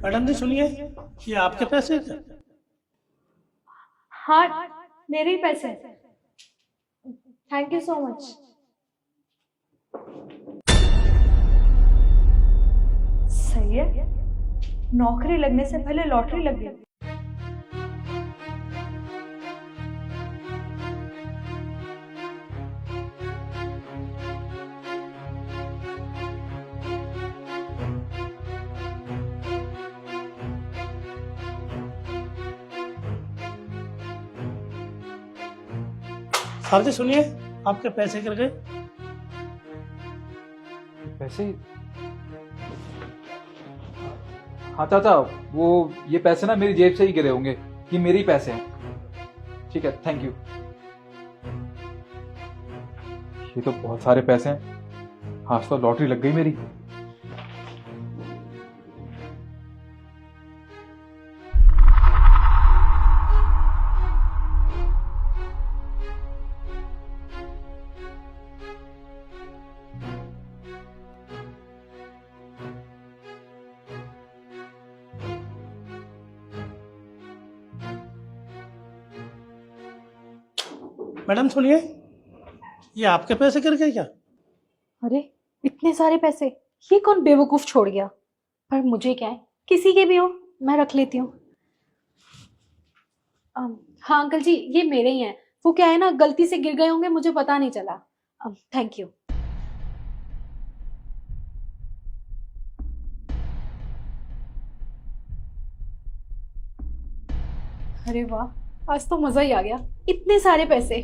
Madam जी सुनिए, ये आपके पैसे हैं क्या? हाँ, मेरे ही पैसे हैं। Thank you so much. सही है, नौकरी लगने से पहले लॉटरी लग गई। सर जी सुनिए, आपके पैसे गिर गए। पैसे? हाँ चाचा, वो ये पैसे ना मेरी जेब से ही गिरे होंगे। ये मेरे ही पैसे हैं। ठीक है, थैंक यू। ये तो बहुत सारे पैसे हैं। आज तो लॉटरी लग गई मेरी। मैडम सुनिए, ये आपके पैसे गिर गए क्या? अरे, इतने सारे पैसे ये कौन बेवकूफ छोड़ गया? पर मुझे क्या है, किसी के भी हो, मैं रख लेती हूँ। हाँ अंकल जी, ये मेरे ही हैं। वो क्या है ना, गलती से गिर गए होंगे, मुझे पता नहीं चला। Thank you. अरे वाह, आज तो मजा ही आ गया, इतने सारे पैसे।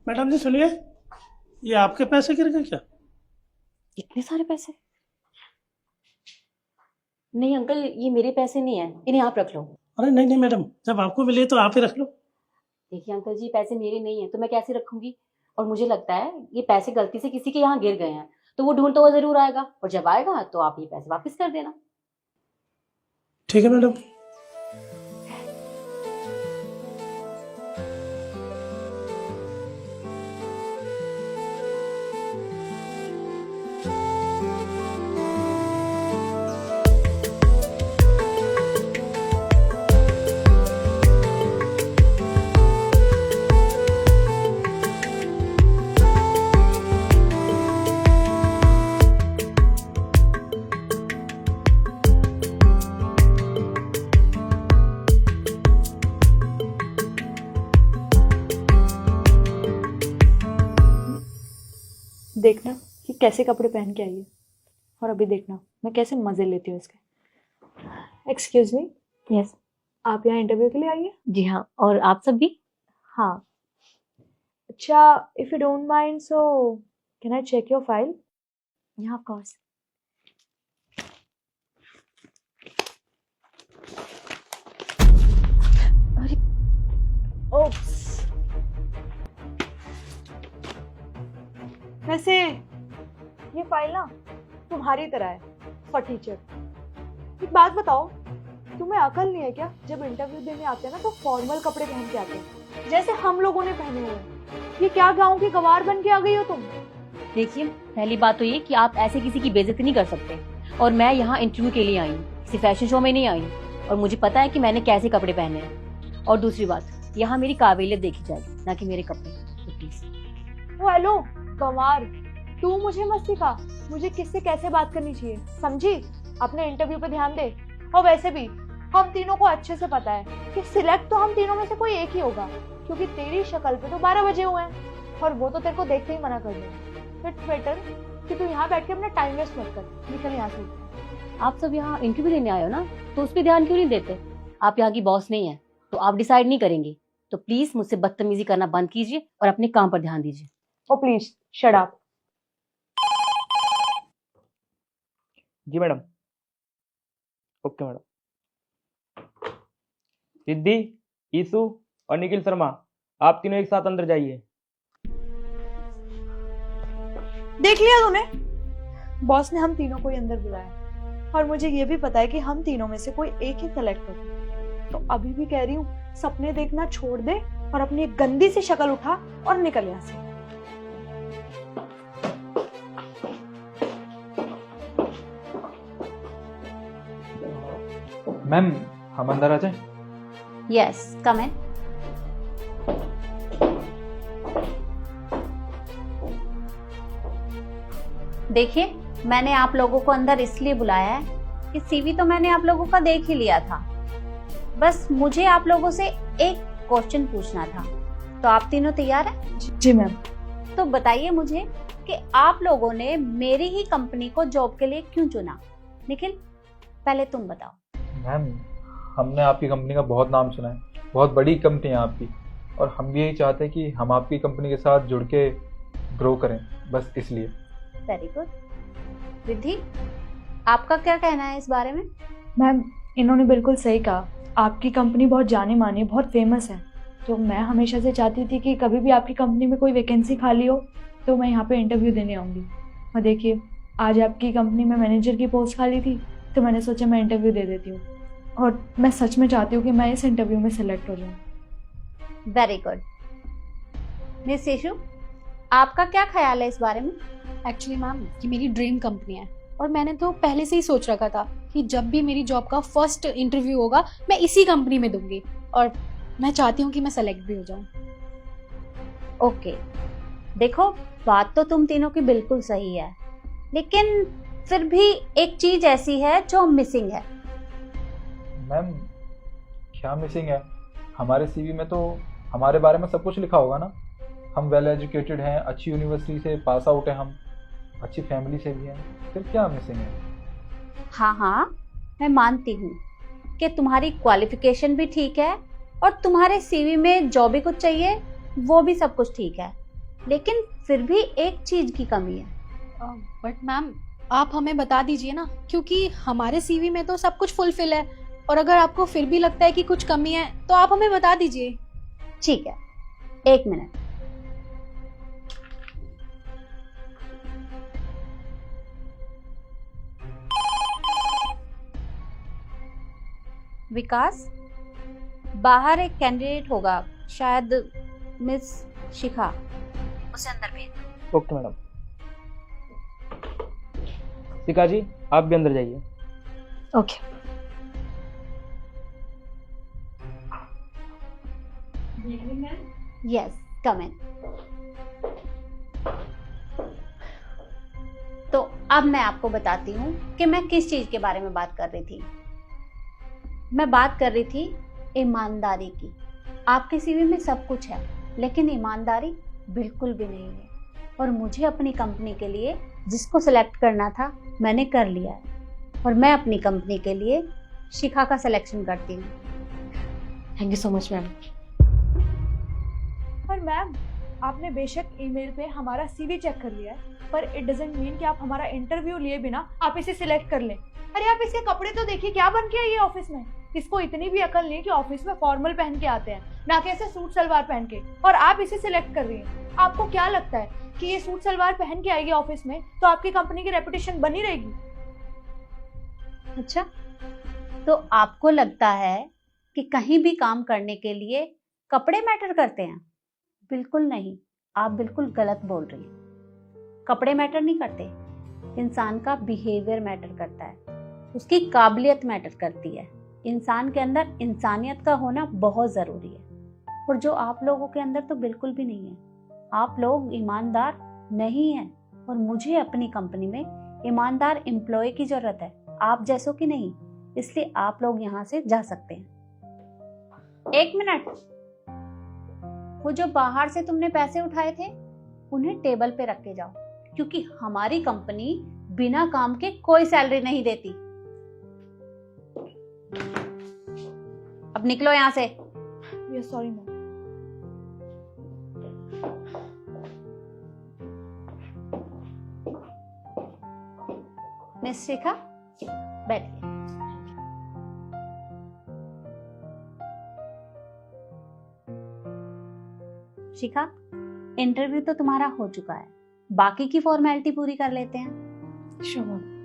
मैडम जी सुनिए, ये आपके पैसे गिर गए क्या? इतने सारे पैसे? नहीं अंकल, ये मेरे पैसे नहीं है, इन्हें आप रख लो। अरे नहीं नहीं मैडम, जब आपको मिले तो आप ही रख लो। देखिए अंकल जी, पैसे मेरे नहीं है तो मैं कैसे रखूंगी। और मुझे लगता है ये पैसे गलती से किसी के यहाँ गिर गए हैं, तो वो ढूंढता हुआ जरूर आएगा, और जब आएगा तो आप ये पैसे वापस कर देना। ठीक है मैडम। देखना कि कैसे कपड़े पहन के आई है, और अभी देखना मैं कैसे मजे लेती हूँ इसके। Excuse me, yes. आप यहाँ इंटरव्यू के लिए आई है? जी हाँ, और आप सब भी? हाँ। अच्छा, if you don't mind so can I check your file? Yeah of course. अरे ओप्स। वैसे ये फाइल ना तुम्हारी तरह है, फॉर टीचर। एक बात बताओ, तुम्हें अकल नहीं है क्या? जब इंटरव्यू देने आते हैं ना तो फॉर्मल कपड़े पहन के आते हैं, जैसे हम लोगों ने पहने हुए हैं। ये क्या गांव की गवार बन के आ गई हो तुम? देखिए, पहली बात तो ये कि आप ऐसे किसी की बेइज्जती नहीं कर सकते। और मैं यहाँ इंटरव्यू के लिए आई हूँ, किसी फैशन शो में नहीं आई हूँ, और मुझे पता है कि मैंने कैसे कपड़े पहने हैं। और दूसरी बात, यहाँ मेरी काबिलियत देखी जाएगी, ना कि मेरे कपड़े। तो प्लीज। ओ हेलो गंवार, तू मुझे मत सिखा मुझे किससे कैसे बात करनी चाहिए, समझी? अपने इंटरव्यू पे ध्यान दे। और वैसे भी हम तीनों को अच्छे से पता है कि सिलेक्ट तो हम तीनों में से कोई एक ही होगा, क्योंकि तेरी शक्ल पे तो 12 बजे हुए हैं, और वो तो तेरे को देखते ही मना कर देंगे। इट्स बेटर कि तू यहाँ बैठ के अपना टाइम वेस्ट मत कर, निकल यहाँ से। आप सब यहाँ इंटरव्यू देने आए हो ना, तो उस पर ध्यान क्यों नहीं देते? आप यहाँ की बॉस नहीं है, तो आप डिसाइड नहीं करेंगे। तो प्लीज मुझसे बदतमीजी करना बंद कीजिए और अपने काम पर ध्यान दीजिए। Oh please shut up. जी madam. Okay madam. Siddhi, Isu और निखिल शर्मा, आप तीनों एक साथ अंदर जाइए। देख लिया तूने, बॉस ने हम तीनों को ही अंदर बुलाया और मुझे ये भी पता है कि हम तीनों में से कोई एक ही सेलेक्ट होगा। तो अभी भी कह रही हूँ, सपने देखना छोड़ दे और अपनी एक गंदी सी शक्ल उठा और निकल यहाँ से। मैम, हम अंदर आ जाएं? यस, कम इन। देखिए, मैंने आप लोगों को अंदर इसलिए बुलाया है कि सीवी तो मैंने आप लोगों का देख ही लिया था। बस मुझे आप लोगों से एक क्वेश्चन पूछना था। तो आप तीनों तैयार हैं? जी मैम। तो बताइए मुझे कि आप लोगों ने मेरी ही कंपनी को जॉब के लिए क्यों चुना? निखिल, पहले तुम बताओ। मैम, हमने आपकी कंपनी का बहुत नाम सुना है, बहुत बड़ी कंपनी है आपकी, और हम भी यही चाहते हैं कि हम आपकी कंपनी के साथ जुड़ के ग्रो करें, बस इसलिए। Very good. रिद्धि, आपका क्या कहना है इस बारे में? मैम, इन्होंने बिल्कुल सही कहा। आपकी कंपनी बहुत जानी मानी, बहुत फेमस है। तो मैं हमेशा से चाहती थी कि कभी भी आपकी कंपनी में कोई वैकेंसी खाली हो तो मैं यहाँ पे इंटरव्यू देने आऊँगी। और देखिए, आज आपकी कंपनी में मैनेजर की पोस्ट खाली थी तो मैंने सोचा मैं इंटरव्यू दे देती हूँ, और मैं सच में चाहती हूँ कि मैं इस इंटरव्यू में सेलेक्ट हो जाऊँ। Very good. मिस शीशु, आपका क्या ख्याल है इस बारे में? एक्चुअली मैम, ये मेरी ड्रीम कंपनी है और मैंने तो पहले से ही सोच रखा था कि जब भी मेरी जॉब का फर्स्ट इंटरव्यू होगा मैं इसी कंपनी में दूंगी, और मैं चाहती हूँ कि मैं सेलेक्ट भी हो जाऊँ। ओके, देखो, बात तो तुम तीनों की बिल्कुल सही है, लेकिन फिर भी एक चीज ऐसी है जो मिसिंग है। मैम, क्या मिसिंग है? हमारे सीवी में तो हमारे बारे में सब कुछ लिखा होगा ना। हम वेल एजुकेटेड हैं, अच्छी यूनिवर्सिटी से पास आउट हैं, हम अच्छी फैमिली से भी हैं, फिर क्या मिसिंग है? हाँ हाँ, मैं मानती हूँ कि तुम्हारी क्वालिफिकेशन भी ठीक है और तुम्हारे सीवी में जो भी कुछ चाहिए वो भी सब कुछ ठीक है, लेकिन फिर भी एक चीज की कमी है। बट मैम, आप हमें बता दीजिए ना, क्योंकि हमारे सीवी में तो सब कुछ फुलफिल है, और अगर आपको फिर भी लगता है कि कुछ कमी है तो आप हमें बता दीजिए। ठीक है, एक मिनट। विकास, बाहर एक कैंडिडेट होगा, शायद मिस शिखा, उसे अंदर भेज दो। Okay madam. शिखा जी, आप भी अंदर जाइए। ओके। यस, कम इन। तो अब मैं आपको बताती हूँ कि मैं किस चीज के बारे में बात कर रही थी। मैं बात कर रही थी ईमानदारी की। आपके सीवी में सब कुछ है, लेकिन ईमानदारी बिल्कुल भी नहीं है, और मुझे अपनी कंपनी के लिए जिसको सिलेक्ट करना था मैंने कर लिया है, और मैं अपनी कंपनी के लिए शिखा का सिलेक्शन करती हूँ। Thank you so much ma'am. पर मैम, आपने बेशक ईमेल पे हमारा सीवी चेक कर लिया है, पर इट डजंट मीन कि आप हमारा इंटरव्यू लिए बिना आप इसे सिलेक्ट कर लें। अरे आप इसके कपड़े तो देखिए, क्या बन के आई है ऑफिस में। इसको इतनी भी अकल नहीं कि ऑफिस में फॉर्मल पहन के आते हैं, ना कि ऐसे सूट सलवार पहन के, और आप इसे सिलेक्ट कर रही हैं। आपको क्या लगता है कि ये सूट सलवार पहन के आएगी ऑफिस में तो आपकी कंपनी की रेपुटेशन बनी रहेगी? अच्छा, तो आपको लगता है कि कहीं भी काम करने के लिए कपड़े मैटर करते हैं? बिल्कुल नहीं, आप बिल्कुल गलत बोल रही हैं। कपड़े मैटर नहीं करते, इंसान का बिहेवियर मैटर करता है, उसकी काबिलियत मैटर करती है। इंसान के अंदर इंसानियत का होना बहुत ज़रूरी है, और जो आप लोगों के अंदर तो बिल्कुल भी नहीं है। आप लोग ईमानदार नहीं हैं, और मुझे अपनी कंपनी में ईमानदार एम्प्लॉय की ज़रूरत है, आप जैसों की नहीं। इसलिए आप लोग यहाँ से जा सकते हैं। एक मिनट, वो जो बाहर से तुमने पैसे उठाए थे उन्हें टेबल पे रख के जाओ, क्योंकि हमारी कंपनी बिना काम के कोई सैलरी नहीं देती। अब निकलो यहाँ से। Yes, sorry ma'am. मिस शिखा, बैठिए। शिखा, इंटरव्यू तो तुम्हारा हो चुका है, बाकी की फॉर्मेलिटी पूरी कर लेते हैं। श्योर।